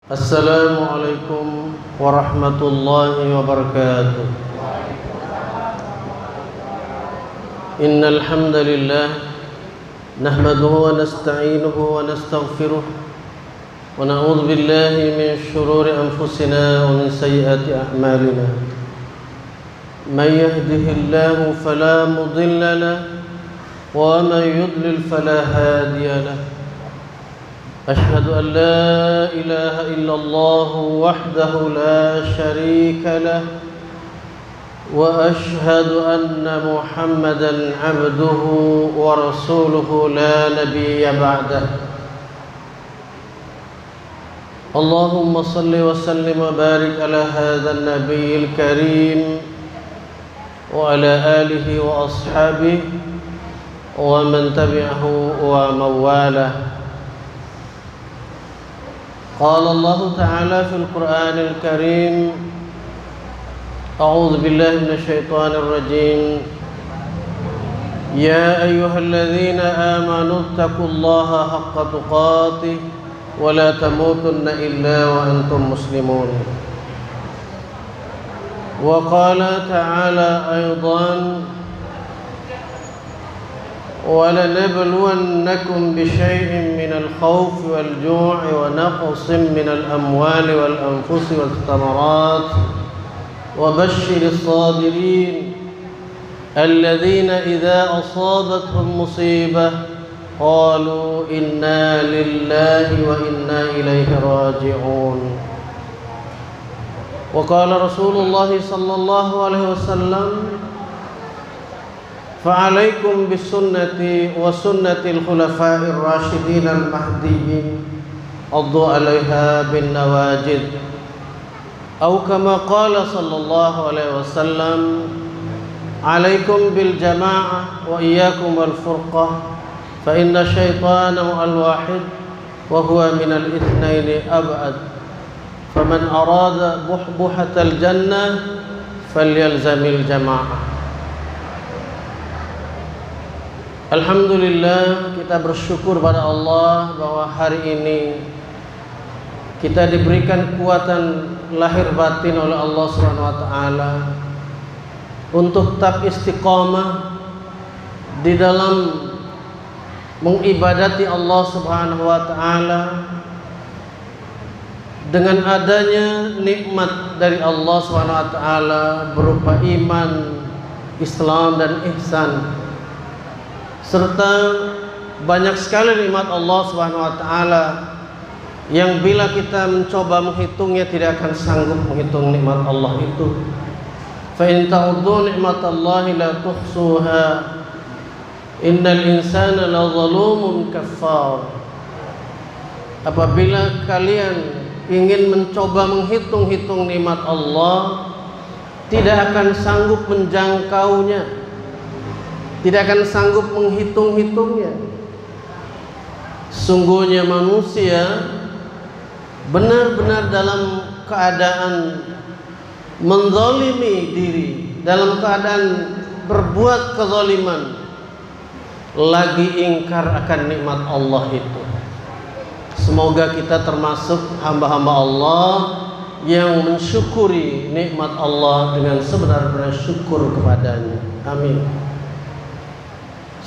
السلام عليكم ورحمة الله وبركاته. إن الحمد لله نحمده ونستعينه ونستغفره ونعوذ بالله من شرور أنفسنا ومن سيئات أعمالنا. من يهده الله فلا مضل له ومن يضلل فلا هادي له. أشهد أن لا إله إلا الله وحده لا شريك له وأشهد أن محمدا عبده ورسوله لا نبي بعده. اللهم صل وسلم وبارك على هذا النبي الكريم وعلى آله وأصحابه ومن تبعه ومن والاه. قال الله تعالى في القرآن الكريم: أعوذ بالله من الشيطان الرجيم. يا أيها الذين آمنوا اتقوا الله حق تقاته ولا تموتن إلا وأنتم مسلمون. وقال تعالى أيضا: ولنبلونكم بشيء من الخوف والجوع ونقص من الأموال والأنفس والثمرات وبشر الصابرين الذين إذا أصابتهم مصيبة قالوا إنا لله وإنا إليه راجعون. وقال رسول الله صلى الله عليه وسلم: فعليكم بسنتي وسنة الخلفاء الراشدين المهديين عضوا عليها بالنواجذ. أو كما قال صلى الله عليه وسلم: عليكم بالجماعة وإياكم والفرقة فإن الشيطان الواحد وهو من الاثنين أبعد. فمن أراد بحبحة الجنة فليلزم الجماعة. Alhamdulillah, kita bersyukur pada Allah bahwa hari ini kita diberikan kekuatan lahir batin oleh Allah Subhanahu wa taala untuk tetap istiqamah di dalam mengibadati Allah Subhanahu wa taala dengan adanya nikmat dari Allah Subhanahu wa taala berupa iman, Islam dan ihsan. Serta banyak sekali nikmat Allah Subhanahu wa taala yang bila kita mencoba menghitungnya tidak akan sanggup menghitung nikmat Allah itu. Fa in ta'uddu nikmatallahi la tuhsuha innal insana la zalumun kaffar. Apabila kalian ingin mencoba menghitung-hitung nikmat Allah, tidak akan sanggup menjangkaunya, tidak akan sanggup menghitung-hitungnya. Sungguhnya manusia benar-benar dalam keadaan menzalimi diri, dalam keadaan berbuat kezaliman, lagi ingkar akan nikmat Allah itu. Semoga kita termasuk hamba-hamba Allah yang mensyukuri nikmat Allah dengan sebenar-benar syukur kepadanya. Amin.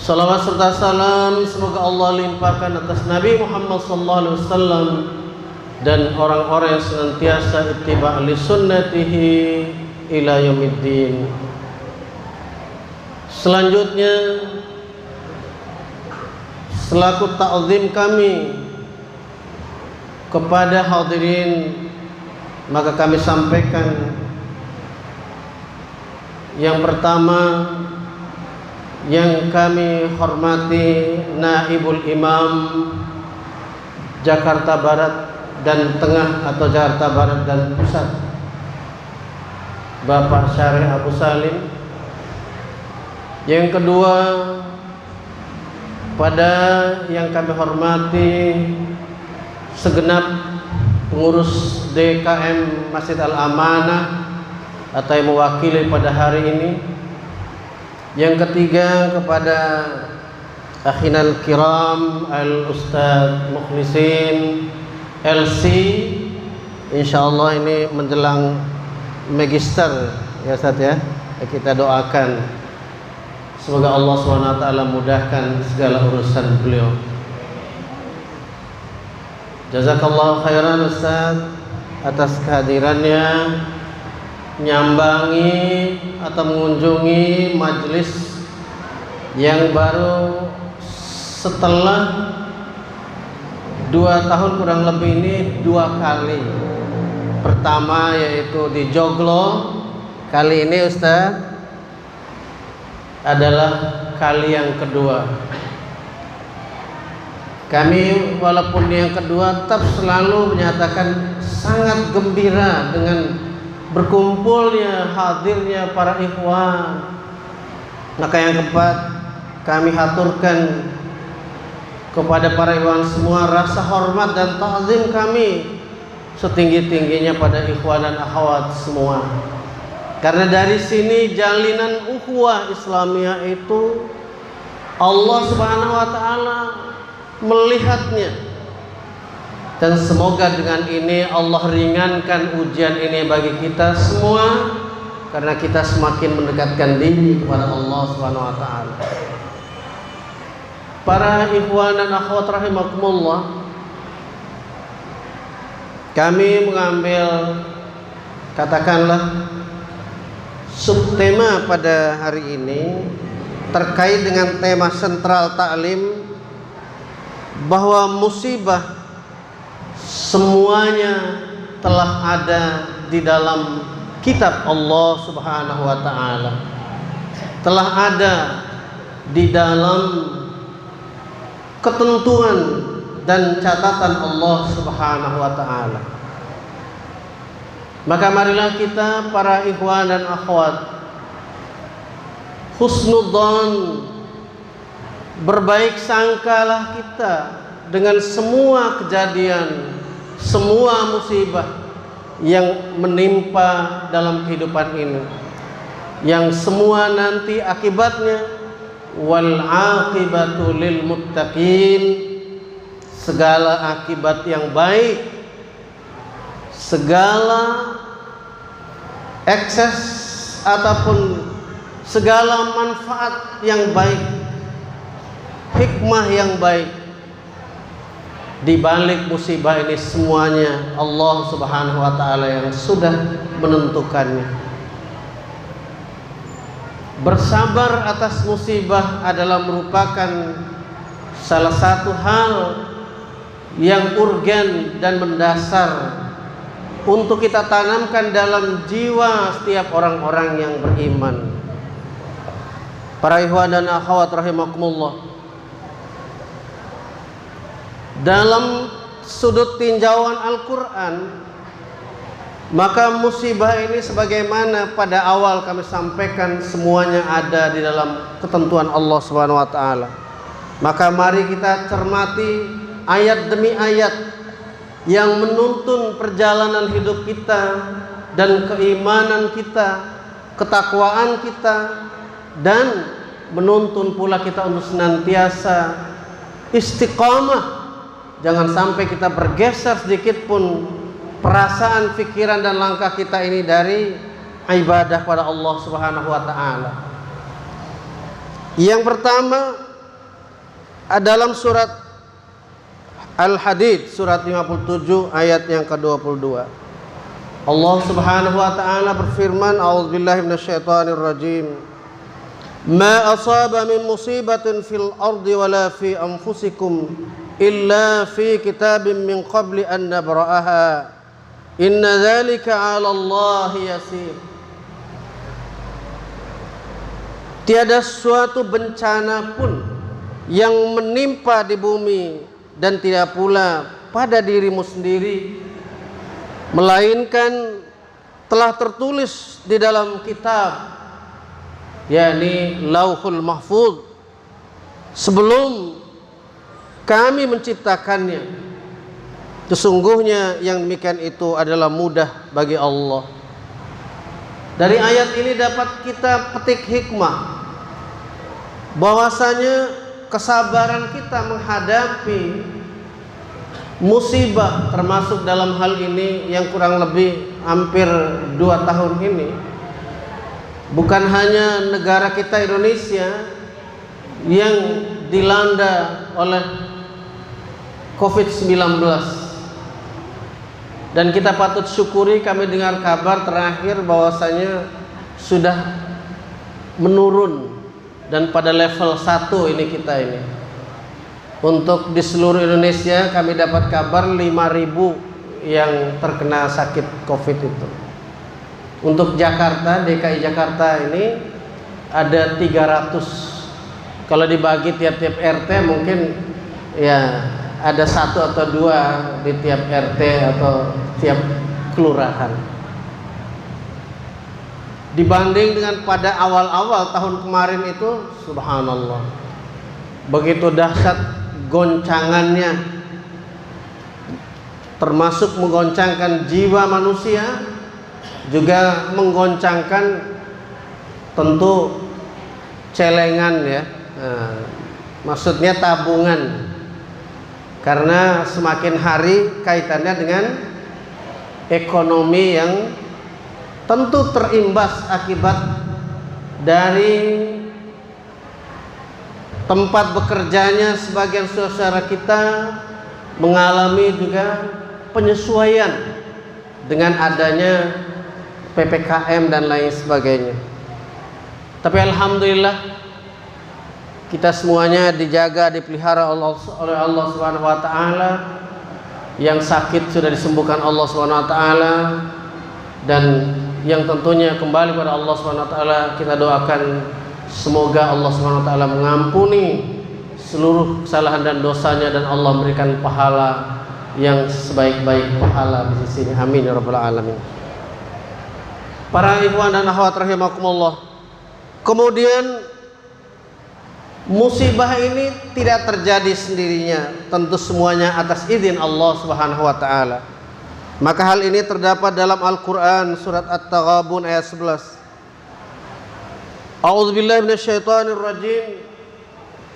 Salawat serta salam semoga Allah limpahkan atas Nabi Muhammad SAW dan orang-orang yang senantiasa ittiba' li sunnatihi ila yaumiddin. Selanjutnya, selaku ta'zim kami kepada hadirin, maka kami sampaikan yang pertama, yang kami hormati Naibul Imam Jakarta Barat dan Tengah atau Jakarta Barat dan Pusat, Bapak Syarih Abu Salim. Yang kedua, pada yang kami hormati segenap pengurus DKM Masjid Al-Amanah atau yang mewakili pada hari ini. Yang ketiga, kepada akhinal kiram al-ustadz Mukhlisin LC Insya Allah ini menjelang magister ya Ustaz ya. Kita doakan semoga Allah SWT mudahkan segala urusan beliau. Jazakallahu khairan Ustaz atas kehadirannya, nyambangi atau mengunjungi majelis yang baru setelah 2 tahun kurang lebih ini 2 kali. Pertama yaitu di Joglo, kali ini Ustaz adalah kali yang kedua. Kami walaupun yang kedua tetap selalu menyatakan sangat gembira dengan berkumpulnya, hadirnya para ikhwan. Maka yang keempat, kami haturkan kepada para ikhwan semua rasa hormat dan ta'zim kami setinggi-tingginya pada ikhwan dan akhwat semua. Karena dari sini jalinan ukhuwah Islamiyah itu Allah Subhanahu wa taala melihatnya. Dan semoga dengan ini Allah ringankan ujian ini bagi kita semua, karena kita semakin mendekatkan diri kepada Allah Subhanahu wa taala. Para ikhwan dan akhwat rahimakumullah, kami mengambil katakanlah subtema pada hari ini terkait dengan tema sentral taklim, bahwa musibah semuanya telah ada di dalam kitab Allah Subhanahu wa taala, telah ada di dalam ketentuan dan catatan Allah Subhanahu wa taala. Maka marilah kita para ikhwan dan akhwat husnudzon, berbaik sangkalah kita dengan semua kejadian, semua musibah yang menimpa dalam kehidupan ini, yang semua nanti akibatnya wal aqibatu lil muttaqin, segala akibat yang baik, segala ekses ataupun segala manfaat yang baik, hikmah yang baik di balik musibah ini semuanya Allah Subhanahu wa taala yang sudah menentukannya. Bersabar atas musibah adalah merupakan salah satu hal yang urgen dan mendasar untuk kita tanamkan dalam jiwa setiap orang-orang yang beriman. Para ikhwan dan akhwat rahimakumullah, dalam sudut tinjauan Al-Quran, maka musibah ini sebagaimana pada awal kami sampaikan semuanya ada di dalam ketentuan Allah Subhanahu wa taala. Maka mari kita cermati ayat demi ayat yang menuntun perjalanan hidup kita dan keimanan kita, ketakwaan kita, dan menuntun pula kita untuk senantiasa istiqamah. Jangan sampai kita bergeser sedikit pun perasaan, pikiran dan langkah kita ini dari ibadah pada Allah Subhanahu wa taala. Yang pertama dalam surat Al-Hadid surat 57 ayat yang ke-22. Allah Subhanahu wa taala berfirman, a'udzubillahi minasyaitonir rajim. Ma asaba min musibatin fil ardi wala fi anfusikum illa fi kitabim min qabli an nabra'aha. Inna dzalika 'ala Allah yasir. Tiada suatu bencana pun yang menimpa di bumi dan tidak pula pada dirimu sendiri, melainkan telah tertulis di dalam kitab, yakni Lauhul Mahfuz, sebelum kami menciptakannya. Sesungguhnya yang demikian itu adalah mudah bagi Allah. Dari ayat ini dapat kita petik hikmah bahwasanya kesabaran kita menghadapi musibah termasuk dalam hal ini yang kurang lebih hampir 2 tahun ini, bukan hanya negara kita Indonesia yang dilanda oleh COVID-19, dan kita patut syukuri kami dengar kabar terakhir bahwasanya sudah menurun dan pada level 1 ini kita ini. Untuk di seluruh Indonesia kami dapat kabar 5.000 yang terkena sakit COVID itu. Untuk Jakarta, DKI Jakarta ini ada 300. Kalau dibagi tiap-tiap RT mungkin ya ada 1 atau 2 di tiap RT atau tiap kelurahan. Dibanding dengan pada awal-awal tahun kemarin itu, subhanallah, begitu dahsyat goncangannya, termasuk menggoncangkan jiwa manusia, juga menggoncangkan tentu celengan ya, maksudnya tabungan, karena semakin hari kaitannya dengan ekonomi yang tentu terimbas akibat dari tempat bekerjanya sebagian saudara kita mengalami juga penyesuaian dengan adanya PPKM dan lain sebagainya. Tapi alhamdulillah kita semuanya dijaga, dipelihara oleh Allah Subhanahu wa taala. Yang sakit sudah disembuhkan Allah Subhanahu wa taala, dan yang tentunya kembali pada Allah Subhanahu wa taala kita doakan semoga Allah Subhanahu wa taala mengampuni seluruh kesalahan dan dosanya, dan Allah memberikan pahala yang sebaik-baik pahala di sisinya. Amin ya rabbal alamin. Para ikhwan dan akhwat rahimakumullah, kemudian musibah ini tidak terjadi sendirinya, tentu semuanya atas izin Allah Subhanahu wa taala. Maka hal ini terdapat dalam Al-Qur'an surat At-Taghabun ayat 11. A'udzubillahi minasyaitonir rajim.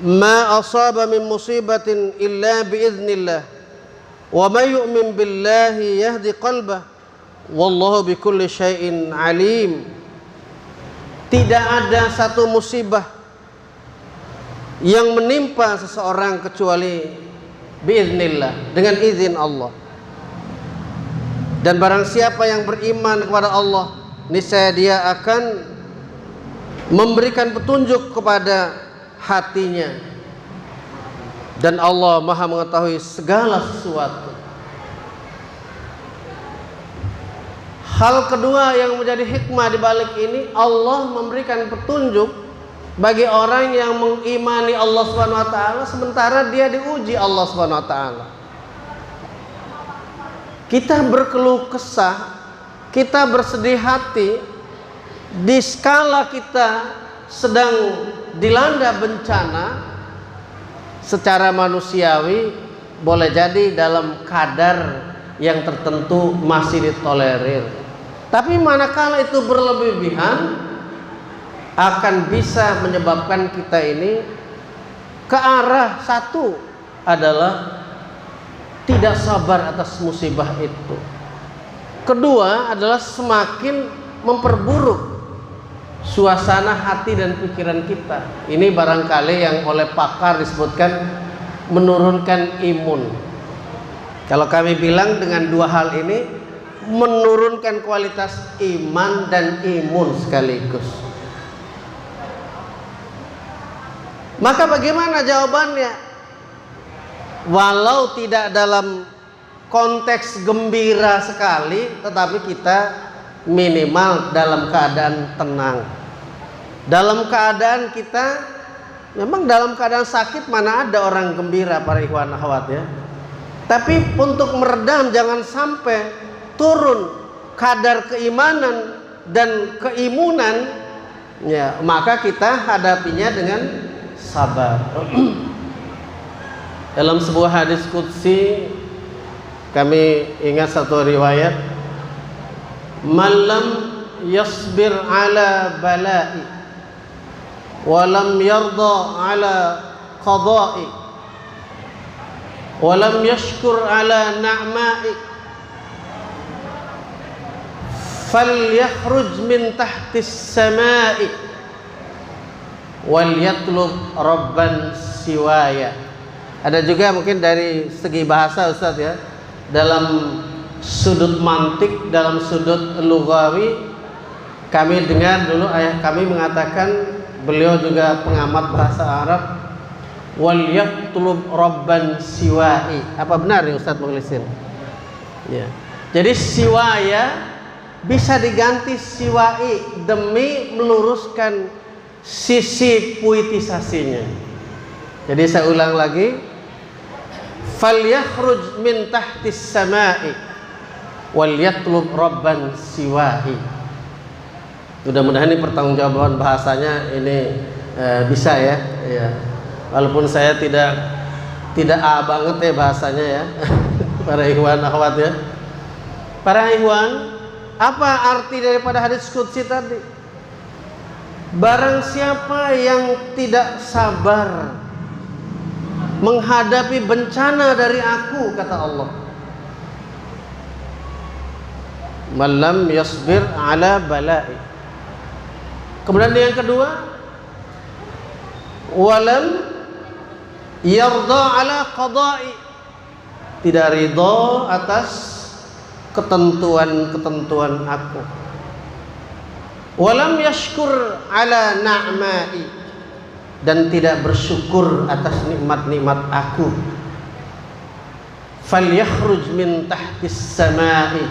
Ma asaba min musibatin illa biiznillah. Wa may yu'min billahi yahdi qalbah. Wallahu bikulli syai'in alim. Tidak ada satu musibah yang menimpa seseorang kecuali biiznillah, dengan izin Allah. Dan barang siapa yang beriman kepada Allah, niscaya dia akan memberikan petunjuk kepada hatinya, dan Allah Maha mengetahui segala sesuatu. Hal kedua yang menjadi hikmah di balik ini, Allah memberikan petunjuk bagi orang yang mengimani Allah Subhanahu wa taala sementara dia diuji Allah Subhanahu wa taala. Kita berkeluh kesah, kita bersedih hati di skala kita sedang dilanda bencana secara manusiawi, boleh jadi dalam kadar yang tertentu masih ditolerir. Tapi manakala itu berlebihan, akan bisa menyebabkan kita ini ke arah satu adalah tidak sabar atas musibah itu. Kedua adalah semakin memperburuk suasana hati dan pikiran kita. Ini barangkali yang oleh pakar disebutkan menurunkan imun. Kalau kami bilang dengan dua hal ini menurunkan kualitas iman dan imun sekaligus. Maka bagaimana jawabannya? Walau tidak dalam konteks gembira sekali, tetapi kita minimal dalam keadaan tenang. Dalam keadaan kita, memang dalam keadaan sakit mana ada orang gembira para ikhwan akhwat ya. Tapi untuk meredam jangan sampai turun kadar keimanan dan keimunan, ya, maka kita hadapinya dengan sabar. Dalam sebuah hadis qudsi kami ingat satu riwayat, man lam yasbir ala bala'i wa lam yarda ala qada'i walam yashkur ala na'ma'i falyakhruj min tahtis sama'i wal yatlub rabban siwaya. Ada juga mungkin dari segi bahasa Ustaz ya, dalam sudut mantik, dalam sudut lughawi, kami dengar dulu ayah kami mengatakan, beliau juga pengamat bahasa Arab, wal yatlub rabban siwai. Apa benar ya Ustaz Mukhlisin? Ya. Jadi siwaya bisa diganti siwai demi meluruskan sisi puitisasinya. Jadi saya ulang lagi, falyakhruj min tahtis sama'i wal yatlub rabban siwahi. Mudah-mudahan ini pertanggungjawaban bahasanya ini bisa ya. Ya. Walaupun saya tidak A banget ya bahasanya ya. Para ikhwan akhwat ya. Para ikhwan, apa arti daripada hadis qudsi tadi? Barang siapa yang tidak sabar menghadapi bencana dari aku, kata Allah, malam yasbir ala bala'i. Kemudian yang kedua, walam yarda ala qada'i, tidak ridha atas ketentuan-ketentuan aku. Walam yashkur ala na'ma'i, dan tidak bersyukur atas nikmat-nikmat aku. Falyakhruj min tahtis sama'i,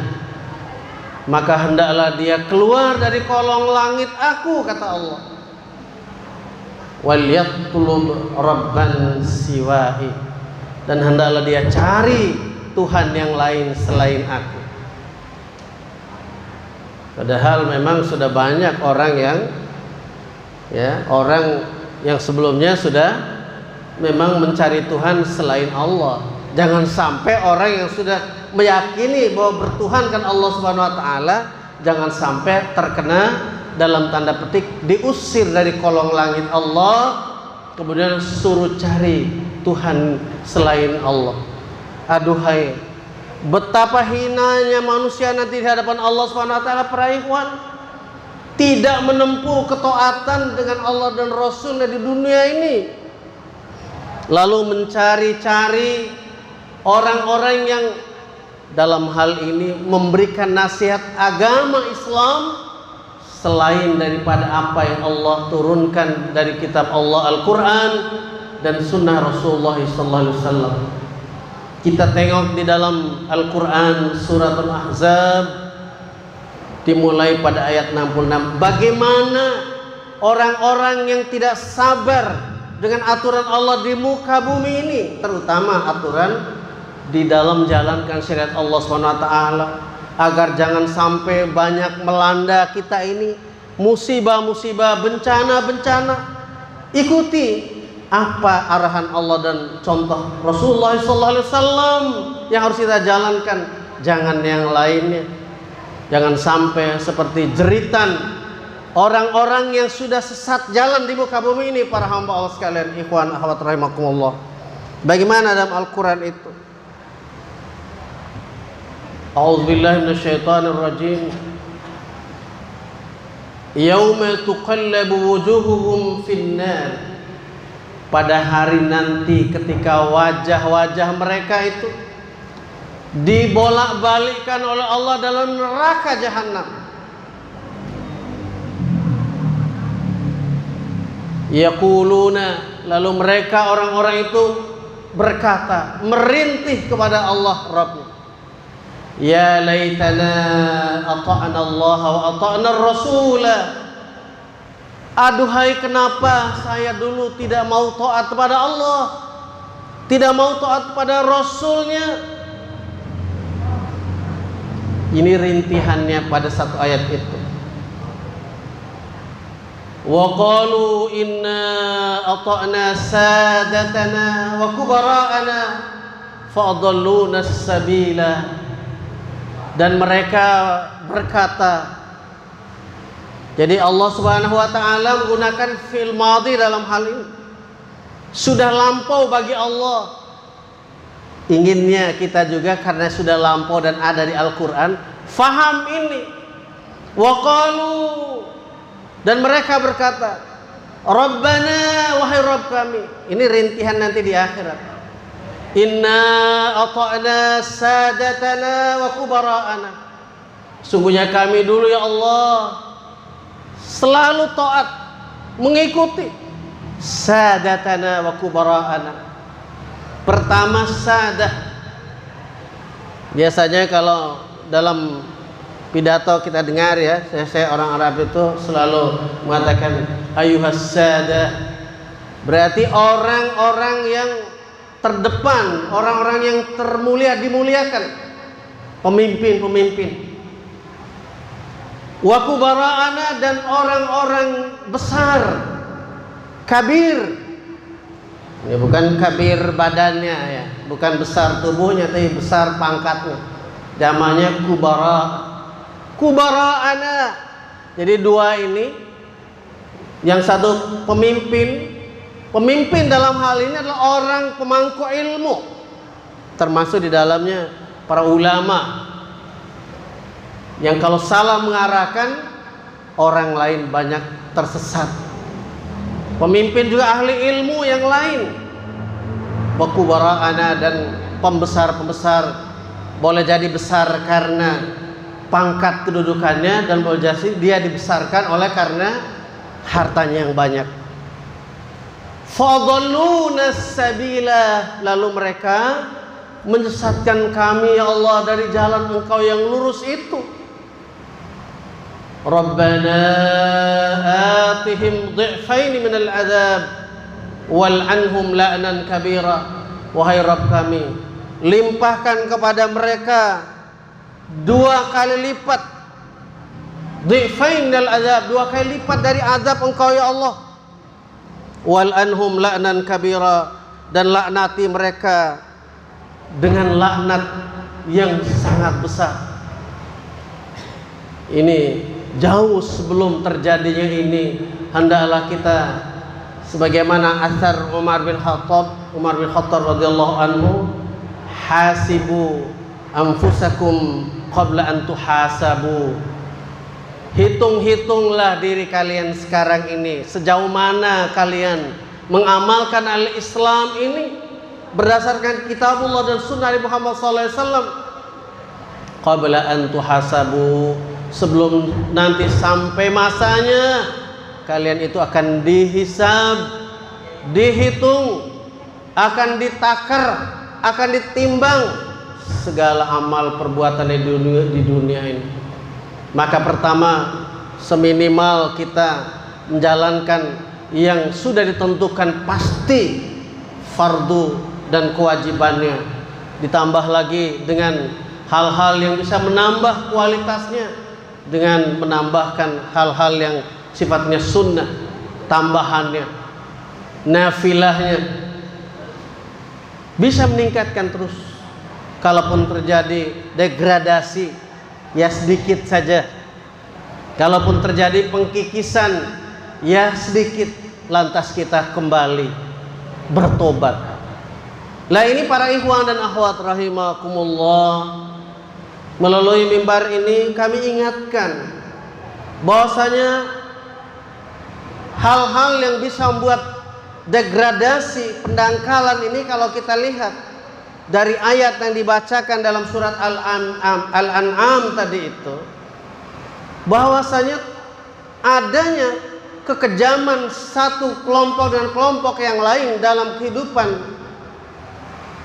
maka hendaklah dia keluar dari kolong langit aku, kata Allah. Wal yatlub rabban siwa'i, dan hendaklah dia cari Tuhan yang lain selain aku. Padahal memang sudah banyak orang yang sebelumnya sudah memang mencari Tuhan selain Allah. Jangan sampai orang yang sudah meyakini bahwa bertuhankan Allah Subhanahu wa taala, jangan sampai terkena dalam tanda petik diusir dari kolong langit Allah, kemudian suruh cari Tuhan selain Allah. Aduhai, betapa hinanya manusia nanti di hadapan Allah Subhanahu wa taala, para ikhwan. Tidak menempuh ketaatan dengan Allah dan Rasulnya di dunia ini, lalu mencari-cari orang-orang yang dalam hal ini memberikan nasihat agama Islam selain daripada apa yang Allah turunkan dari kitab Allah Al-Quran dan sunnah Rasulullah SAW. Kita tengok di dalam Al-Quran surat Al-Ahzab, dimulai pada ayat 66, bagaimana orang-orang yang tidak sabar dengan aturan Allah di muka bumi ini, terutama aturan di dalam jalankan syariat Allah SWT, agar jangan sampai banyak melanda kita ini musibah-musibah, bencana-bencana. Ikuti apa arahan Allah dan contoh Rasulullah SAW yang harus kita jalankan, jangan yang lainnya. Jangan sampai seperti jeritan orang-orang yang sudah sesat jalan di muka bumi ini, para hamba Allah sekalian, ikhwan akhwat rahimakumullah. Bagaimana dalam Al-Quran itu? A'udzubillahi minasyaitonir rajim. Yauma tuqallabu wujuhuhum finnar, pada hari nanti ketika wajah-wajah mereka itu dibolak-balikkan oleh Allah dalam neraka jahanam. Yaquluna, lalu mereka orang-orang itu berkata, merintih kepada Allah Rabbnya, ya laitana ata'na Allah wa ata'na Rasulah. Aduhai, kenapa saya dulu tidak mau taat kepada Allah, tidak mau taat kepada Rasulnya. Ini rintihannya pada satu ayat itu. Wa qalu inna ata'na sadatana wa kubara'ana fa adalluna as-sabila, dan mereka berkata, jadi Allah Subhanahu wa taala menggunakan fi'il madhi dalam hal ini. Sudah lampau bagi Allah inginnya kita juga karena sudah lampau dan ada di Al-Quran, faham ini. Waqalu, dan mereka berkata, Rabbana, wahai Rabb kami. Ini rintihan nanti di akhirat. Inna ata'na sadatana wa kubara'ana. Sungguhnya kami dulu ya Allah selalu taat, mengikuti sadatana wa kubara'ana. Pertama sadah. Biasanya kalau dalam pidato kita dengar ya, saya orang Arab itu selalu mengatakan ayuhas sadah. Berarti orang-orang yang terdepan, orang-orang yang termulia, dimuliakan, pemimpin-pemimpin. Wa kubara'ana, dan orang-orang besar, kabir. Ini bukan kabir badannya ya, bukan besar tubuhnya, tapi besar pangkatnya. Namanya kubara. Kubara'ana. Jadi dua ini, yang satu pemimpin dalam hal ini adalah orang pemangku ilmu, termasuk di dalamnya para ulama, yang kalau salah mengarahkan orang lain banyak tersesat. Pemimpin juga ahli ilmu yang lain. Kubara'ana, dan pembesar-pembesar, boleh jadi besar karena pangkat kedudukannya, dan boleh jadi dia dibesarkan oleh karena hartanya yang banyak. Fadalluna sabila, lalu mereka menyesatkan kami ya Allah dari jalan Engkau yang lurus itu. Rabbana atihim dhi'faini minal azab wal'anhum la'nan kabira. Wahai Rabb kami, limpahkan kepada mereka 2 kali lipat, dhi'fain minal azab, 2 kali lipat dari azab Engkau ya Allah. Wal'anhum la'nan kabira, dan laknati mereka dengan laknat yang sangat besar. Ini jauh sebelum terjadinya ini, hendaklah kita sebagaimana asar Umar bin Khattab radhiyallahu anhu, hasibu anfusakum qabla an tuhasabu. Hitung-hitunglah diri kalian sekarang ini, sejauh mana kalian mengamalkan al-Islam ini berdasarkan kitabullah dan sunnah Muhammad SAW. Qabla an tuhasabu, sebelum nanti sampai masanya kalian itu akan dihisab, dihitung, akan ditakar, akan ditimbang segala amal perbuatan di dunia ini. Maka pertama, seminimal kita menjalankan yang sudah ditentukan pasti fardu dan kewajibannya, ditambah lagi dengan hal-hal yang bisa menambah kualitasnya, dengan menambahkan hal-hal yang sifatnya sunnah, tambahannya, nafilahnya, bisa meningkatkan terus. Kalaupun terjadi degradasi, ya sedikit saja. Kalaupun terjadi pengkikisan, ya sedikit, lantas kita kembali bertobat. Lah ini para ikhwan dan akhwat rahimakumullah, melalui mimbar ini kami ingatkan bahwasanya hal-hal yang bisa membuat degradasi, pendangkalan ini, kalau kita lihat dari ayat yang dibacakan dalam surat Al-An'am tadi itu, bahwasanya adanya kekejaman satu kelompok dan kelompok yang lain dalam kehidupan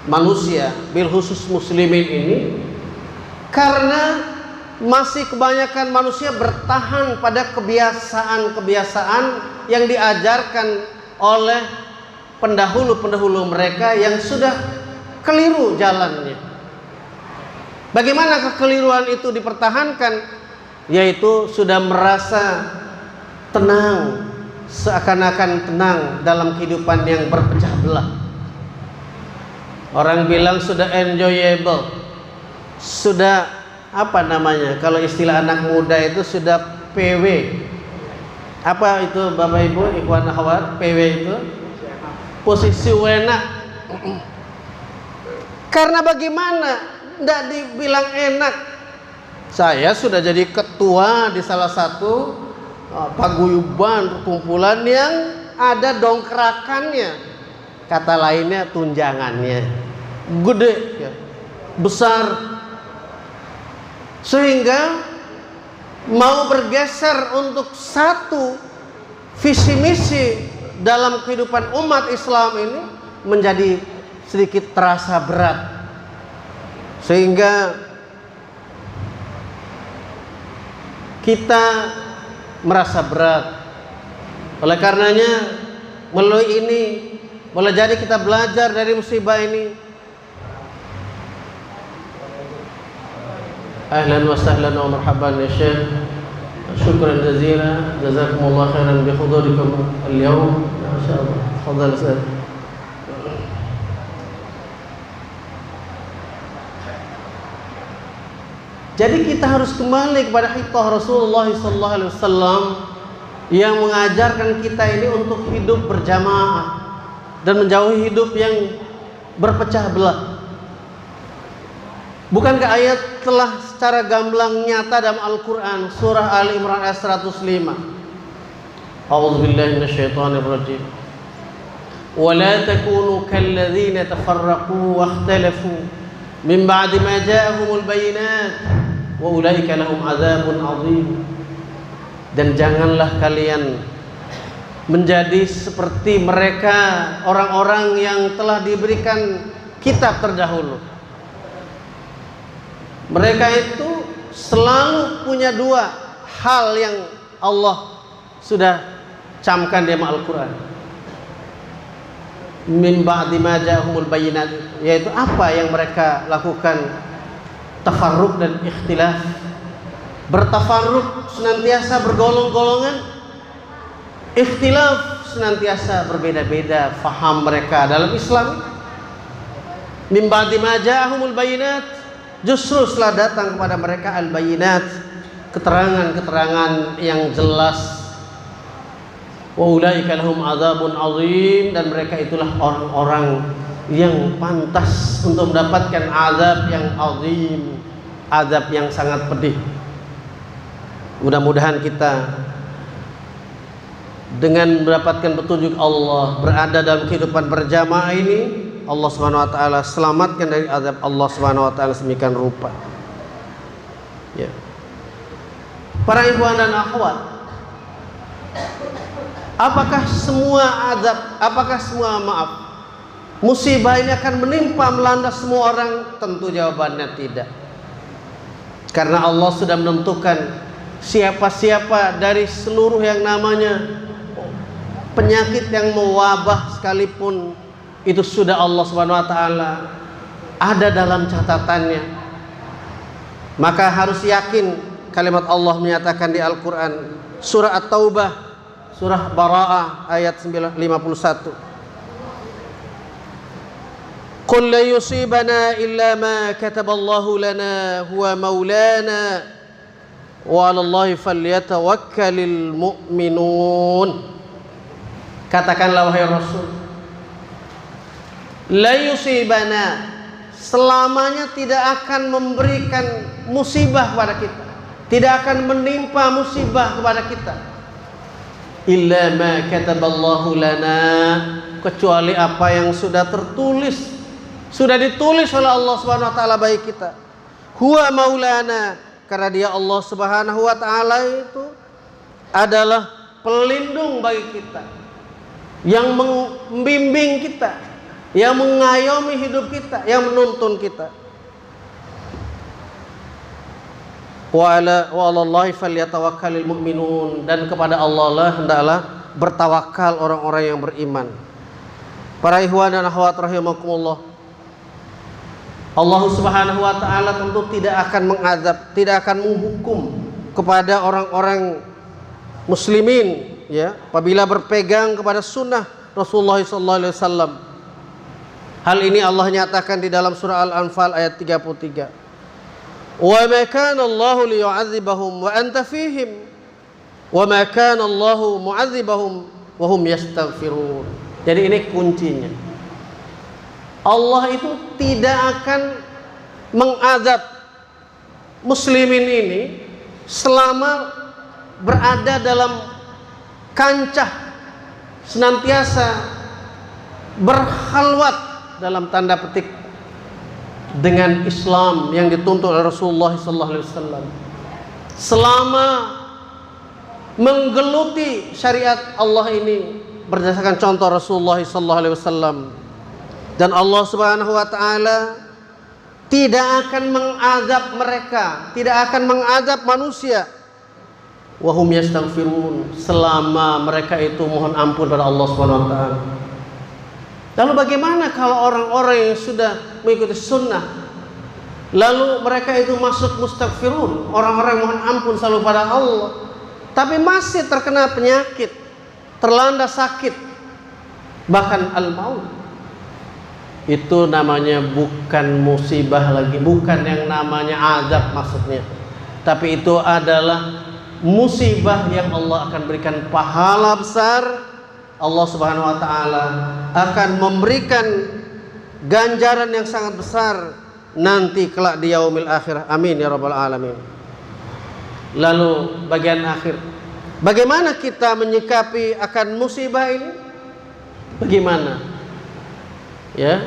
manusia, bil khusus muslimin ini, karena masih kebanyakan manusia bertahan pada kebiasaan-kebiasaan yang diajarkan oleh pendahulu-pendahulu mereka yang sudah keliru jalannya. Bagaimana kekeliruan itu dipertahankan? Yaitu sudah merasa tenang, seakan-akan tenang dalam kehidupan yang berpecah belah. Orang bilang sudah enjoyable, sudah apa namanya, kalau istilah anak muda itu sudah PW. Apa itu Bapak Ibu, ikhwan akhwat? PW itu posisi enak. Karena bagaimana? Tidak dibilang enak. Saya sudah jadi ketua di salah satu paguyuban perkumpulan yang ada dongkrakannya, kata lainnya tunjangannya gede ya, besar, sehingga mau bergeser untuk satu visi misi dalam kehidupan umat Islam ini menjadi sedikit terasa berat, sehingga kita merasa berat. Oleh karenanya melalui ini boleh jadi kita belajar dari musibah ini. Ahlan wa sahlan wa marhaban ya Syekh. Syukran jazilan. Jazakumullah khairan bi hudurikum al-yawm. Masyaallah. Tafadhal Ustaz. Jadi kita harus kembali kepada hikmah Rasulullah SAW yang mengajarkan kita ini untuk hidup berjamaah dan menjauhi hidup yang berpecah belah. Bukankah ayat telah secara gamblang nyata dalam Al-Quran surah Ali Imran ayat 105? A'udzubillahi minasyaitonir rajim. Wa la takunu kalladzina tafarraqu wa ikhtalafu min ba'di ma ja'ahumul bayyinat wa ulaika lahum 'adzabun 'adzim. Dan janganlah kalian menjadi seperti mereka, orang-orang yang telah diberikan kitab terdahulu. Mereka itu selalu punya dua hal yang Allah sudah camkan di Al-Quran. Min ba'di ma ja'ahumul bayyinat, yaitu apa yang mereka lakukan, tafarruq dan ikhtilaf. Bertafarruq senantiasa bergolong-golongan, ikhtilaf senantiasa berbeda-beda faham mereka dalam Islam. Min ba'di ma ja'ahumul bayyinat, justru setelah datang kepada mereka al-bayyinat, keterangan-keterangan yang jelas. Wa ulaika lahum 'adzabun 'adzim, dan mereka itulah orang-orang yang pantas untuk mendapatkan azab yang azim, azab yang sangat pedih. Mudah-mudahan kita dengan mendapatkan petunjuk Allah, berada dalam kehidupan berjamaah ini, Allah Subhanahu wa taala selamatkan dari azab Allah Subhanahu wa taala semikian rupa. Ya. Para ikhwan dan akhwat, apakah semua azab, apakah semua musibah ini akan menimpa melanda semua orang? Tentu jawabannya tidak. Karena Allah sudah menentukan siapa-siapa dari seluruh yang namanya penyakit yang mewabah sekalipun, itu sudah Allah Subhanahu wa taala ada dalam catatannya. Maka harus yakin kalimat Allah menyatakan di Al-Qur'an surah At-Taubah, surah Bara'ah ayat 51. Qul la yusibana illa ma kataballahu lana huwa maulana wa 'alallahi falyatawakkalul mu'minun. Katakanlah wahai Rasul, la yusibana, selamanya tidak akan memberikan musibah kepada kita, tidak akan menimpa musibah kepada kita, illa ma kataballahu lana, kecuali apa yang sudah tertulis, sudah ditulis oleh Allah Subhanahu wa taala bagi kita. Huwa maulana, karena dia Allah Subhanahu wa taala itu adalah pelindung bagi kita, yang membimbing kita, yang mengayomi hidup kita, yang menuntun kita. Wa 'alallahi falyatawakkalul mu'minun, dan kepada Allah lah hendaklah bertawakal orang-orang yang beriman. Para ikhwan dan akhwat rahimakumullah, Allah Subhanahu wa taala tentu tidak akan mengazab, tidak akan menghukum kepada orang-orang muslimin, ya, apabila berpegang kepada sunnah Rasulullah SAW. Hal ini Allah nyatakan di dalam surah Al-Anfal ayat 33. Wa ma kana Allahu liyu'adzibahum wa anta fihim wa ma kana Allahu mu'adzibahum wa hum yastaghfirun. Jadi ini kuncinya. Allah itu tidak akan mengazab muslimin ini selama berada dalam kancah senantiasa berkhalwat dalam tanda petik dengan Islam yang dituntut oleh Rasulullah SAW, selama menggeluti syariat Allah ini berdasarkan contoh Rasulullah SAW. Dan Allah Subhanahu wa taala tidak akan mengazab mereka, tidak akan mengazab manusia wahum yastaghfirun, selama mereka itu mohon ampun pada Allah Subhanahu wa taala. Lalu bagaimana kalau orang-orang yang sudah mengikuti sunnah lalu mereka itu masuk mustaghfirun, orang-orang yang mohon ampun selalu pada Allah, tapi masih terkena penyakit, terlanda sakit, bahkan al-maut? Itu namanya bukan musibah lagi, bukan yang namanya azab maksudnya, tapi itu adalah musibah yang Allah akan berikan pahala besar. Allah Subhanahu wa taala akan memberikan ganjaran yang sangat besar nanti kelak di yaumil akhir. Amin ya rabbal alamin. Lalu bagian akhir, bagaimana kita menyikapi akan musibah ini? Bagaimana? Ya.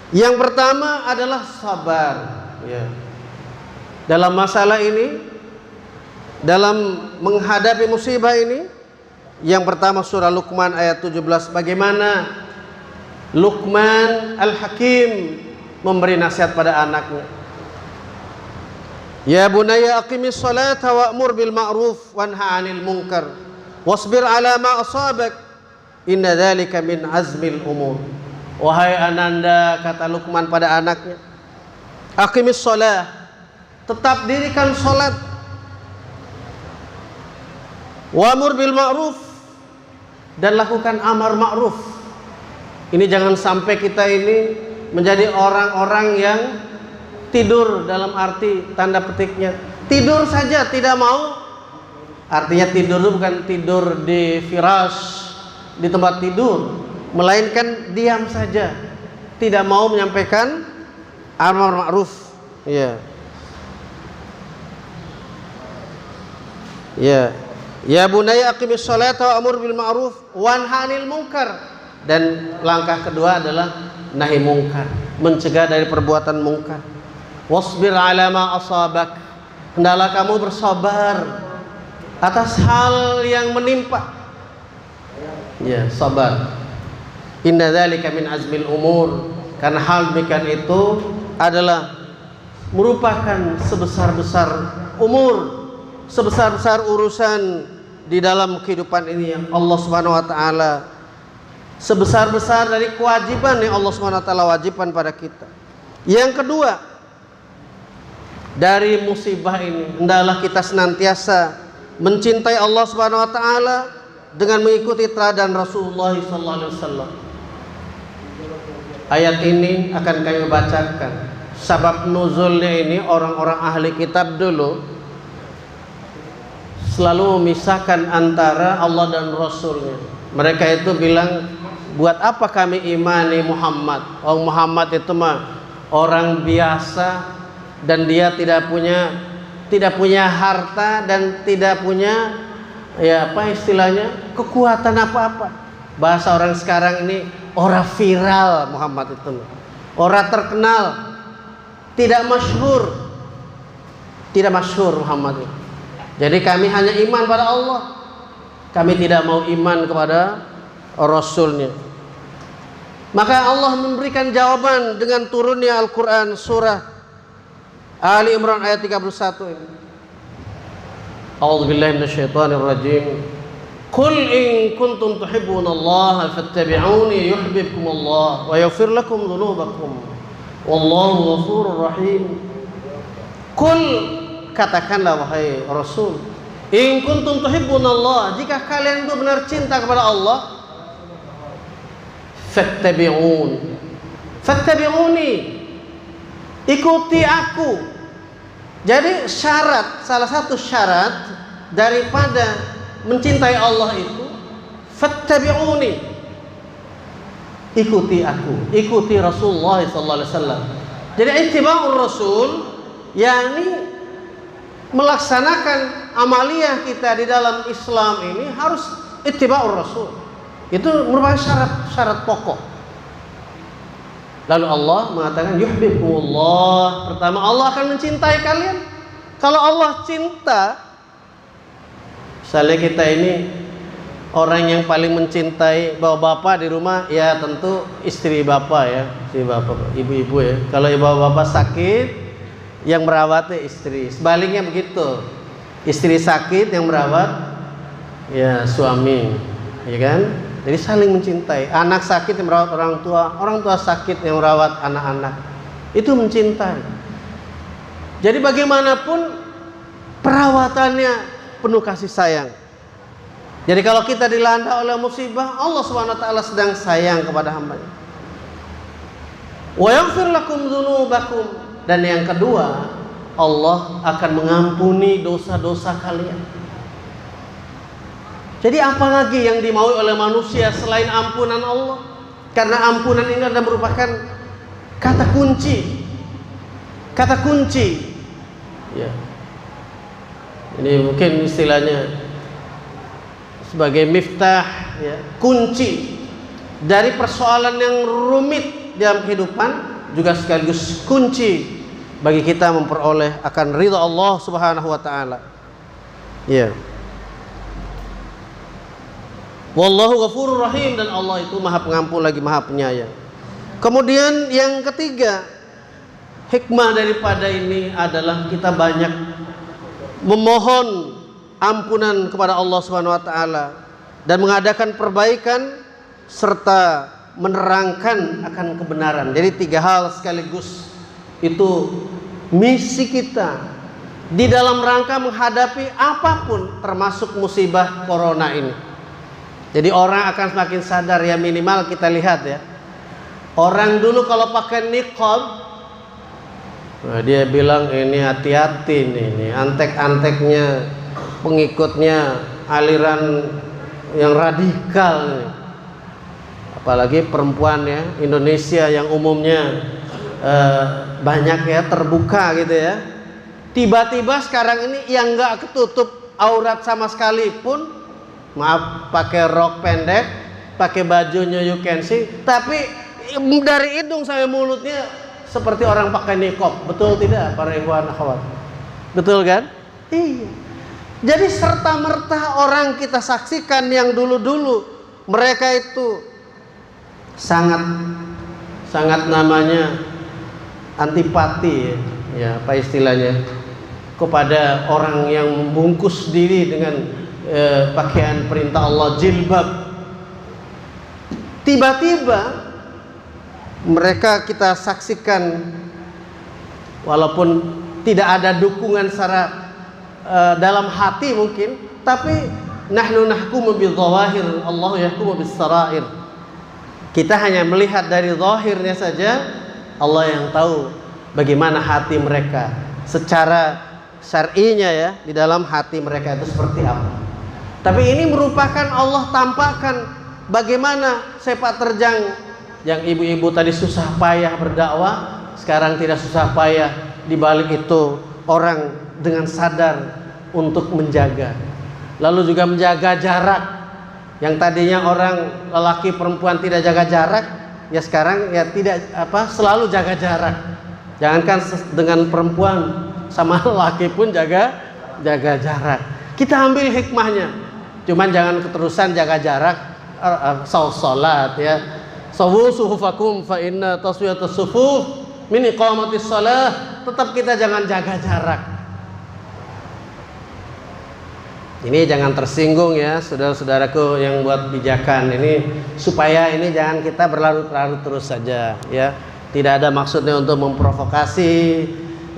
Yang pertama adalah sabar, ya. Dalam masalah ini, dalam menghadapi musibah ini, yang pertama surah Luqman ayat 17, bagaimana Luqman Al-Hakim memberi nasihat pada anaknya. Ya bunayya aqimis salata wa'mur bil ma'ruf wanha 'anil munkar wasbir 'ala ma asabak inna dzalika min azmil umur. Wahai ananda, kata Luqman pada anaknya, aqimis shalah, tetap dirikan salat, wa'mur bil ma'ruf, dan lakukan amar ma'ruf. Ini jangan sampai kita ini menjadi orang-orang yang tidur, dalam arti tanda petiknya tidur saja, tidak mau. Artinya tidur itu bukan tidur di firash, di tempat tidur, melainkan diam saja, tidak mau menyampaikan amar ma'ruf. Ya. Ya. Ya bunayya aqimis sholata wa'mur bil ma'ruf wanha 'anil munkar. Dan langkah kedua adalah nahi mungkar, mencegah dari perbuatan mungkar. Wasbir 'ala ma asabak, hendaklah kamu bersabar atas hal yang menimpa. Ya, sabar. Inna dzalika min azmil umur, karena hal demikian itu adalah merupakan sebesar-besar umur, sebesar-besar urusan di dalam kehidupan ini yang Allah Subhanahu wa taala, sebesar-besar dari kewajiban yang Allah Subhanahu wa taala wajibkan pada kita. Yang kedua, dari musibah ini hendaklah kita senantiasa mencintai Allah Subhanahu wa taala dengan mengikuti teladan Rasulullah sallallahu alaihi wasallam. Ayat ini akan kami bacakan. Sabab nuzulnya ini, orang-orang ahli kitab dulu selalu memisahkan antara Allah dan Rasulnya. Mereka itu bilang, buat apa kami imani Muhammad? Oh, Muhammad itu mah orang biasa, dan dia tidak punya harta dan tidak punya, ya apa istilahnya, kekuatan apa-apa. Bahasa orang sekarang ini, orang viral Muhammad itu, orang terkenal, tidak masyhur Muhammad itu. Jadi kami hanya iman pada Allah, kami tidak mau iman kepada Rasulnya. Maka Allah memberikan jawaban dengan turunnya Al-Quran surah Ali Imran ayat 31 ini. A'udzubillahi minasyaitonirrajim. Qul in kuntum tuhibbunallaha fattabi'uni yuhibbukumullah wa yaghfir lakum dzunubakum wallahu ghafurur rahim. Qul, katakanlah wahai Rasul, in kuntum tuhibbunallah, jika kalian itu benar cinta kepada Allah, fattabi'uni, ikuti aku. Jadi salah satu syarat daripada mencintai Allah itu fattabi'uni, ikuti aku, ikuti Rasulullah sallallahu alaihi wasallam. Jadi ittiba'ur rasul yakni melaksanakan amaliyah kita di dalam Islam ini harus ittiba'ur rasul. Itu merupakan syarat pokok. Lalu Allah mengatakan yuhibbukumullah. Pertama, Allah akan mencintai kalian. Kalau Allah cinta, misalnya kita ini orang yang paling mencintai bapak-bapak di rumah, ya tentu istri bapak ya, istri bapak, ibu-ibu ya. Kalau bapak-bapak sakit, yang merawatnya istri. Sebaliknya begitu, istri sakit yang merawat ya suami, ya kan? Jadi saling mencintai. Anak sakit yang merawat orang tua sakit yang merawat anak-anak. Itu mencintai. Jadi bagaimanapun perawatannya penuh kasih sayang. Jadi kalau kita dilanda oleh musibah, Allah Subhanahu wa taala sedang sayang kepada hamba-Nya. Wa yaghfir lakum dzunubakum, dan yang kedua, Allah akan mengampuni dosa-dosa kalian. Jadi apa lagi yang dimaui oleh manusia selain ampunan Allah? Karena ampunan ini adalah merupakan kata kunci. Kata kunci. Ya. Ini mungkin istilahnya sebagai miftah, ya, kunci dari persoalan yang rumit dalam kehidupan, juga sekaligus kunci bagi kita memperoleh akan ridha Allah Subhanahu wa taala. Ya. Wallahu ghafurur rahim, dan Allah itu Maha Pengampun lagi Maha Penyayang. Kemudian yang ketiga, hikmah daripada ini adalah kita banyak memohon ampunan kepada Allah Subhanahu wa taala dan mengadakan perbaikan serta menerangkan akan kebenaran. Jadi tiga hal sekaligus itu misi kita di dalam rangka menghadapi apapun termasuk musibah corona ini. Jadi orang akan semakin sadar, ya minimal kita lihat ya. Orang dulu kalau pakai niqab, nah dia bilang ini hati-hati nih, antek-anteknya pengikutnya aliran yang radikal nih. Apalagi perempuan ya, Indonesia yang umumnya banyak ya terbuka gitu ya. Tiba-tiba sekarang ini yang nggak ketutup aurat sama sekali pun, maaf, pakai rok pendek, pakai bajunya you can see, tapi dari hidung sampai mulutnya seperti orang pakai niqab. Betul tidak para ikhwan akhwat? Betul kan? Iya. Jadi serta merta orang kita saksikan yang dulu-dulu mereka itu sangat namanya antipati ya apa istilahnya kepada orang yang membungkus diri dengan pakaian perintah Allah, jilbab. Tiba-tiba mereka kita saksikan, walaupun tidak ada dukungan secara dalam hati mungkin, tapi nahnu nahkumu bidzawahir, Allah yahkumu bis-sarair. Kita hanya melihat dari zahirnya saja, Allah yang tahu bagaimana hati mereka secara syar'inya ya, di dalam hati mereka itu seperti apa. Tapi ini merupakan Allah tampakkan bagaimana sepak terjang yang ibu-ibu tadi susah payah berdakwah, sekarang tidak susah payah. Di balik itu orang dengan sadar untuk menjaga, lalu juga menjaga jarak. Yang tadinya orang lelaki perempuan tidak jaga jarak, ya sekarang ya tidak selalu jaga jarak. Jangankan dengan perempuan, sama lelaki pun jaga jarak. Kita ambil hikmahnya. Cuman jangan keterusan jaga jarak salat ya. Sawu suhufakum fa inna taswiyatus sufuf min iqamatis shalah. Tetap kita jangan jaga jarak. Ini jangan tersinggung ya, saudara-saudaraku yang buat bijakan ini, supaya ini jangan kita berlarut-larut terus saja ya. Tidak ada maksudnya untuk memprovokasi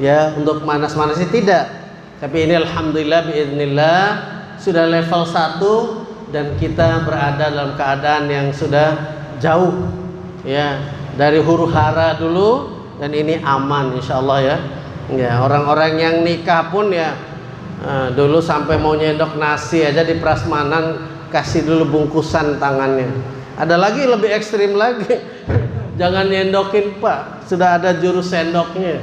ya, untuk manas-manasi, tidak. Tapi ini alhamdulillah biiznillah sudah level 1 dan kita berada dalam keadaan yang sudah jauh ya dari huru-hara dulu, dan ini aman insyaallah ya. Ya, orang-orang yang nikah pun ya dulu sampai mau nyendok nasi aja di prasmanan kasih dulu bungkusan tangannya. Ada lagi lebih ekstrim lagi. Jangan nyendokin Pak, sudah ada juru sendoknya.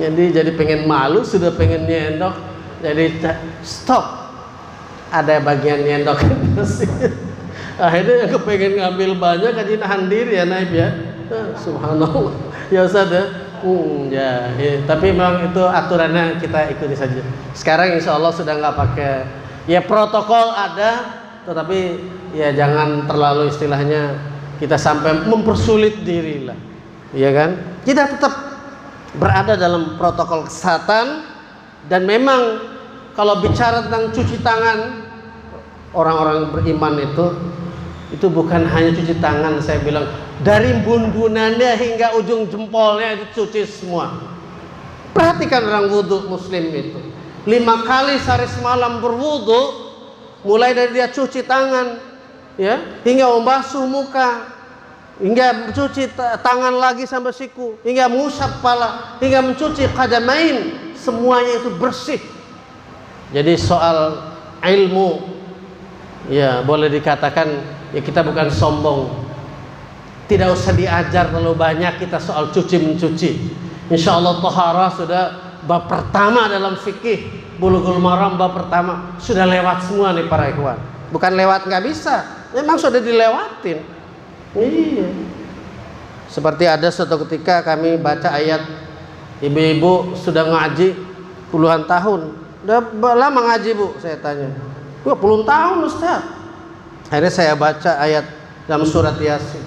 Jadi pengen malu, sudah pengen nyendok, jadi stop. Ada bagian nyendokin sih. Akhirnya yang kepengen ngambil banyak jadi nahan diri ya Naib ya. Subhanallah. Ya Ustaz ya. Tapi memang itu aturannya kita ikuti saja. Sekarang insya Allah sudah nggak pakai. Ya protokol ada, tetapi ya jangan terlalu istilahnya kita sampai mempersulit diri lah, ya kan? Kita tetap berada dalam protokol kesehatan. Dan memang kalau bicara tentang cuci tangan, orang-orang beriman itu bukan hanya cuci tangan, saya bilang dari bunbunannya hingga ujung jempolnya itu cuci semua. Perhatikan orang wudhu muslim itu 5 kali sehari semalam berwudhu, mulai dari dia cuci tangan ya, hingga membasuh muka, hingga mencuci tangan lagi sampai siku, hingga mengusap kepala, hingga mencuci qadamain, semuanya itu bersih. Jadi soal ilmu ya boleh dikatakan ya kita bukan sombong. Tidak usah diajar terlalu banyak kita soal cuci mencuci. Insya Allah tohara sudah bab pertama dalam fikih, Bulughul Maram bab pertama sudah lewat semua nih para ikhwan. Bukan lewat nggak bisa, memang sudah dilewatin. Iya. Seperti ada suatu ketika kami baca ayat, ibu-ibu sudah ngaji puluhan tahun. Udah lama ngaji Bu? Saya tanya. 20 tahun Ustaz. Akhirnya saya baca ayat dalam surat Yasin.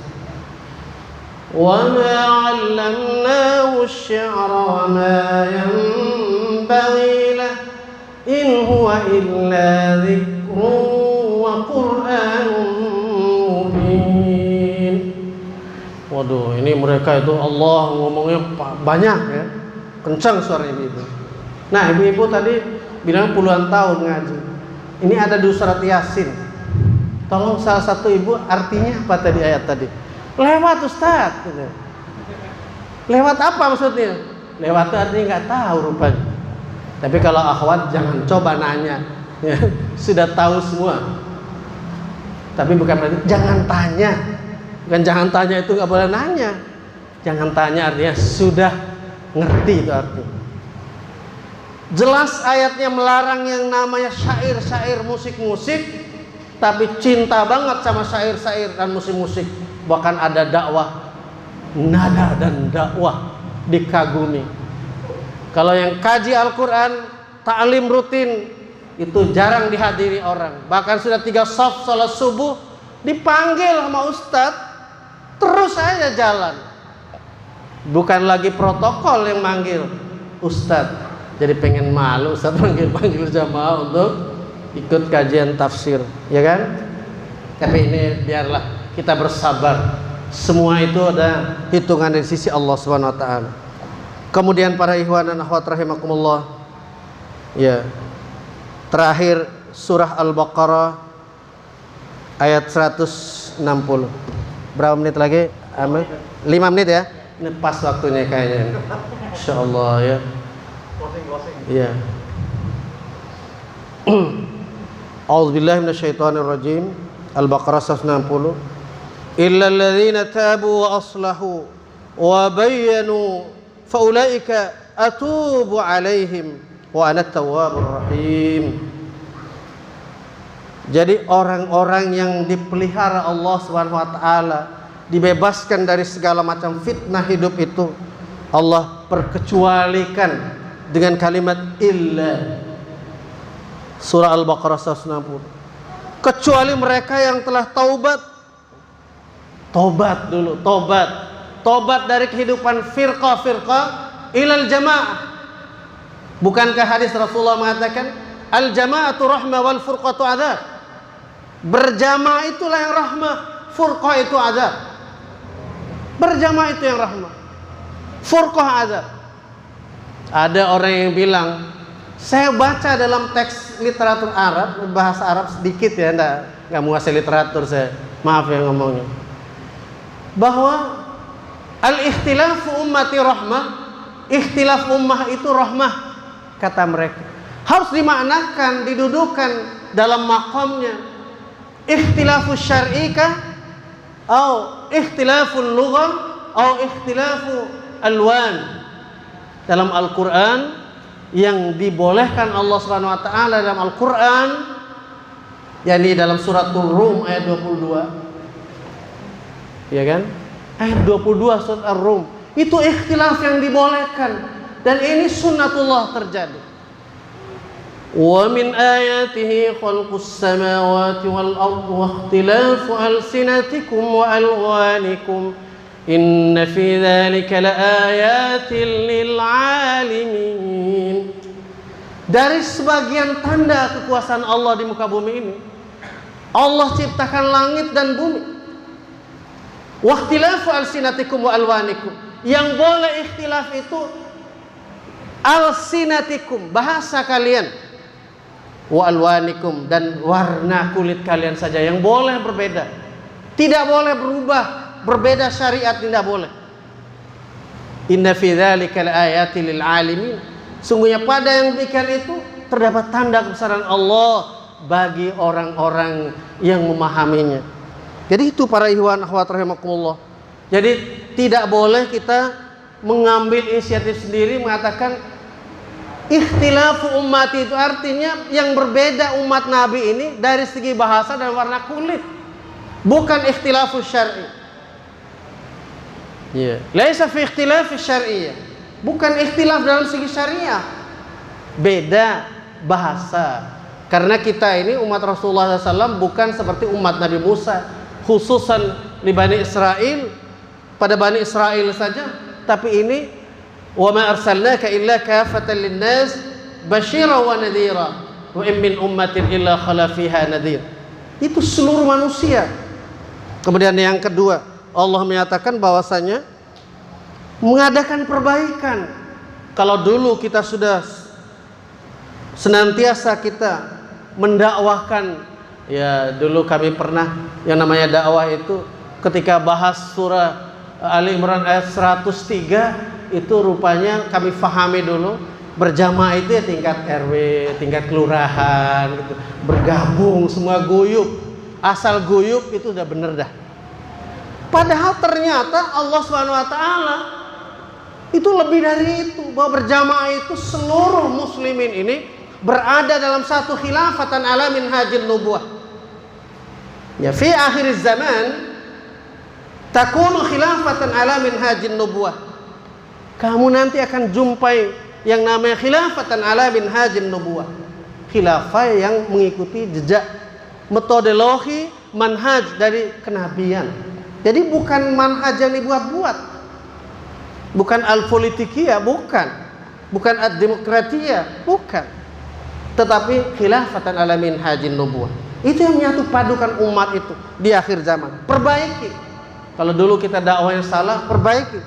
Wa ma 'allamnahu asy-syi'ra wa ma yanbaghi lahu in huwa illa dzikrun wa qur'anun mubin. Waduh, ini mereka itu Allah ngomongnya banyak ya. Kencang suara ibu-ibu. Nah, ibu-ibu tadi bilang puluhan tahun ngaji. Ini ada di surat Yasin. Tolong salah satu ibu artinya apa tadi ayat tadi? Lewat Ustaz. Lewat apa maksudnya? Lewat itu artinya nggak tahu rupanya. Tapi kalau akhwat jangan coba nanya. Ya, sudah tahu semua. Tapi bukan berarti jangan tanya. Bukan jangan tanya itu nggak boleh nanya. Jangan tanya artinya sudah ngerti itu artinya. Jelas ayatnya melarang yang namanya syair-syair, musik-musik, tapi cinta banget sama syair-syair dan musik-musik. Bahkan ada dakwah nada dan dakwah dikagumi. Kalau yang kaji Al-Quran, ta'lim rutin, itu jarang dihadiri orang. Bahkan sudah 3 shaf salat subuh dipanggil sama ustadz, terus aja jalan. Bukan lagi protokol yang manggil ustadz. Jadi pengen malu ustadz panggil jamaah untuk ikut kajian tafsir, ya kan? Tapi ini biarlah kita bersabar. Semua itu ada hitungan dari sisi Allah Subhanahu wa taala. Kemudian para ikhwan dan akhwat rahimakumullah. Ya. Terakhir surah Al-Baqarah ayat 160. Berapa menit lagi? 5 menit ya? Ini pas waktunya kayaknya. Insyaallah ya. Iya. A'udzubillahi minasyaitonirrajim. Al-Baqarah 160. Illal ladzina tabu wa aslahu wa bayyanu faulaika atubu 'alaihim wa ana at-tawwabur rahim. Jadi orang-orang yang dipelihara Allah Subhanahu wa taala, dibebaskan dari segala macam fitnah hidup itu, Allah perkecualikan dengan kalimat illa. Surah Al-Baqarah 160. Kecuali mereka yang telah taubat. Tobat dulu, tobat dari kehidupan firqah ilal jamaah. Bukankah hadis Rasulullah mengatakan al-jama'atu rahmah wal furqatu adzab? Berjamaah itulah yang rahmah, furqah itu adzab. Berjamaah itu yang rahmah, furqah adzab. Ada orang yang bilang, saya baca dalam teks literatur Arab, bahasa Arab sedikit ya, enggak menguasai literatur saya, maaf ya ngomongnya, bahwa al-ikhtilafu ummati rahmah, ikhtilaf ummah itu rahmah, kata mereka. Harus dimaknakan, didudukan dalam maqamnya. Ikhtilafu syar'ika atau ikhtilaful lughah atau ikhtilafu alwan. Dalam Al-Qur'an yang dibolehkan Allah Subhanahu wa taala dalam Al-Qur'an, yakni dalam suratul Rum ayat 22. Ya kan? Ayat 22 surat Ar-Rum. Itu ikhtilaf yang dibolehkan dan ini sunnatullah terjadi. Wa min ayatihi khalqus samawati wal ardi wa ikhtilafu alsinatikum wa alwanikum inna fi dzalika laayatin lil alamin. Dari sebagian tanda kekuasaan Allah di muka bumi ini, Allah ciptakan langit dan bumi. Wa ikhtilafu alsinatikum wa alwanikum. Yang boleh ikhtilaf itu alsinatikum, bahasa kalian, wa alwanikum, dan warna kulit kalian saja yang boleh berbeda. Tidak boleh berubah, berbeda syariat tidak boleh. Inna fi dzalika laayatil lil alamin. Sungguhnya pada yang demikian itu terdapat tanda kebesaran Allah bagi orang-orang yang memahaminya. Jadi itu para ikhwan akhwat rahimakumullah. Jadi tidak boleh kita mengambil inisiatif sendiri mengatakan ikhtilafu ummati, itu artinya yang berbeda umat Nabi ini dari segi bahasa dan warna kulit, bukan ikhtilafu syar'i. Ya, laisa fi ikhtilafi syar'i, bukan ikhtilaf dalam segi syariah, beda bahasa. Karena kita ini umat Rasulullah SAW bukan seperti umat Nabi Musa, khususan di Bani Israel, pada Bani Israel saja, tapi ini wa ma arsalnaka illa kafatan linnas basyira wa nadhira wa in min ummatin illa khala fiha nadhir. Itu seluruh manusia. Kemudian yang kedua, Allah menyatakan bahwasanya mengadakan perbaikan. Kalau dulu kita sudah senantiasa kita mendakwahkan, ya dulu kami pernah yang namanya dakwah itu ketika bahas surah Ali Imran ayat 103 itu rupanya kami fahami dulu berjamaah itu ya tingkat RW, tingkat kelurahan gitu. Bergabung semua guyup. Asal guyup itu udah bener dah. Padahal ternyata Allah Subhanahu wa taala itu lebih dari itu, bahwa berjamaah itu seluruh muslimin ini berada dalam satu khilafatan ala minhajin nubuwah. Ya fi akhir zaman takunu khilafatan ala minhajin nubuwah. Kamu nanti akan jumpai yang namanya khilafatan ala minhajin nubuwah. Khilafah yang mengikuti jejak metodologi manhaj dari kenabian. Jadi bukan manhaj yang dibuat-buat. Bukan al-politikiyah, bukan. Bukan ad-demokratiyah, bukan. Tetapi khilafatan ala minhajin nubuwah. Itu yang menyatu padukan umat itu di akhir zaman. Perbaiki. Kalau dulu kita dakwah yang salah, perbaiki.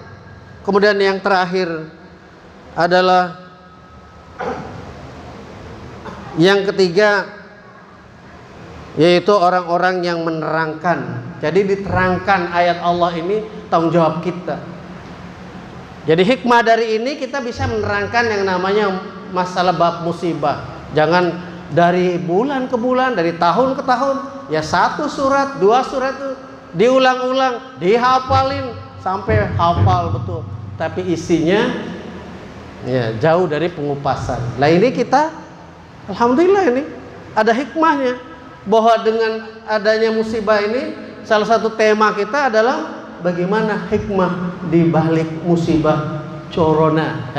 Kemudian yang terakhir adalah yang ketiga, yaitu orang-orang yang menerangkan. Jadi diterangkan ayat Allah ini tanggung jawab kita. Jadi hikmah dari ini kita bisa menerangkan yang namanya masalah bab musibah. Jangan dari bulan ke bulan, dari tahun ke tahun, ya satu surat, dua surat itu diulang-ulang, dihafalin sampai hafal betul. Tapi isinya ya jauh dari pengupasan. Nah ini kita, alhamdulillah ini ada hikmahnya, bahwa dengan adanya musibah ini salah satu tema kita adalah bagaimana hikmah di balik musibah corona.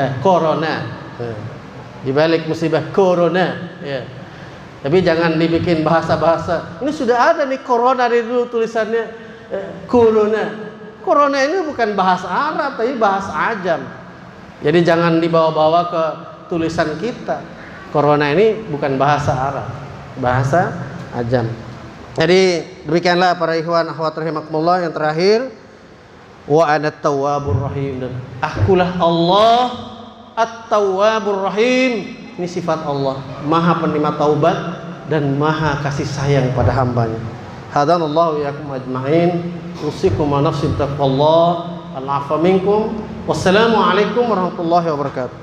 Di balik musibah corona. Ya. Tapi jangan dibikin bahasa-bahasa. Ini sudah ada nih corona dari dulu tulisannya corona. Corona ini bukan bahasa Arab, tapi bahasa Ajam. Jadi jangan dibawa-bawa ke tulisan kita. Corona ini bukan bahasa Arab, bahasa Ajam. Jadi demikianlah para ikhwan akhwat rahimakumullah. Yang terakhir, wa ana tawwabur rahim, dan akulah Allah at-tawwabur rahim. Ini sifat Allah, maha penerima taubat dan maha kasih sayang pada hambanya. Hadanallahu iyyakum ajma'in. Usikum wa nafsi taqwallah. Al-'afwa minkum. Wassalamu alaikum warahmatullahi wabarakatuh.